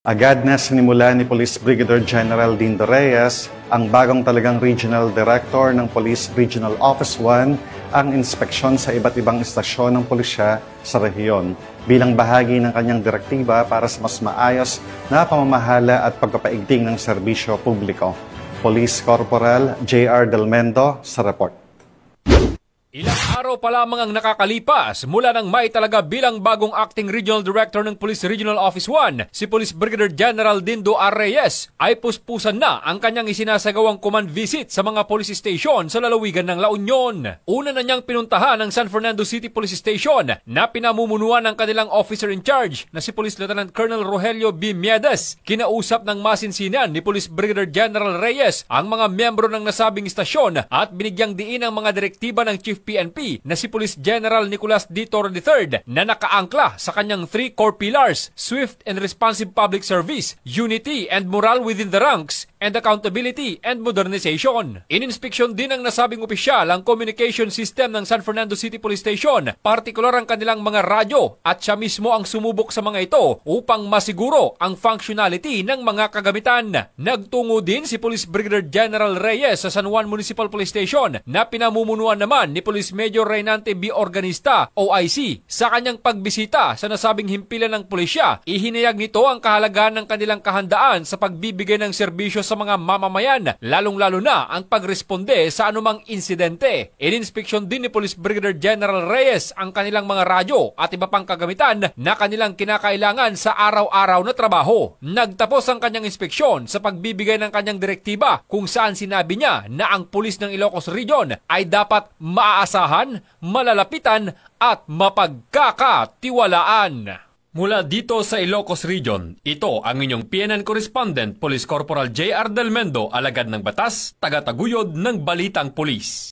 Agad na sinimula ni Police Brigadier General Dindo Reyes, ang bagong talagang Regional Director ng Police Regional Office 1, ang inspeksyon sa iba't ibang istasyon ng pulisya sa rehiyon bilang bahagi ng kanyang direktiba para sa mas maayos na pamamahala at pagpapaigting ng serbisyo publiko. Police Corporal J.R. Delmendo sa report. Ilang araw pa lamang ang nakakalipas mula nang maitalaga bilang bagong Acting Regional Director ng Police Regional Office 1, si Police Brigadier General Dindo R. Reyes ay puspusan na ang kanyang isinasagawang command visit sa mga police station sa lalawigan ng La Union. Una na niyang pinuntahan ang San Fernando City Police Station na pinamumunuan ng kanilang officer in charge na si Police Lieutenant Colonel Rogelio B. Miedes. Kinausap ng masinsinan ni Police Brigadier General Reyes ang mga miyembro ng nasabing istasyon at binigyang diin ang mga direktiba ng Chief PNP na si Police General Nicolas D. Toro III na nakaangkla sa kanyang 3 core pillars: swift and responsive public service, unity and morale within the ranks, and accountability and modernization. Ininspeksyon din ng nasabing opisyal ang communication system ng San Fernando City Police Station, partikular ang kanilang mga radyo, at siya mismo ang sumubok sa mga ito upang masiguro ang functionality ng mga kagamitan. Nagtungo din si Police Brigadier General Reyes sa San Juan Municipal Police Station na pinamumunuan naman ni Police Major Reynante B. Organista, OIC. Sa kanyang pagbisita sa nasabing himpilan ng pulisya, ihinayag nito ang kahalagahan ng kanilang kahandaan sa pagbibigay ng serbisyo sa mga mamamayan, lalong-lalo na ang pagresponde sa anumang insidente. Ininspeksyon din ni Police Brigadier General Reyes ang kanilang mga radyo at iba pang kagamitan na kanilang kinakailangan sa araw-araw na trabaho. Nagtapos ang kanyang inspeksyon sa pagbibigay ng kanyang direktiba kung saan sinabi niya na ang pulis ng Ilocos Region ay dapat maaasahan, malalapitan at mapagkakatiwalaan. Mula dito sa Ilocos Region, ito ang inyong PNN Correspondent, Police Corporal J.R. Delmendo, alagad ng batas, taga-taguyod ng Balitang Pulis.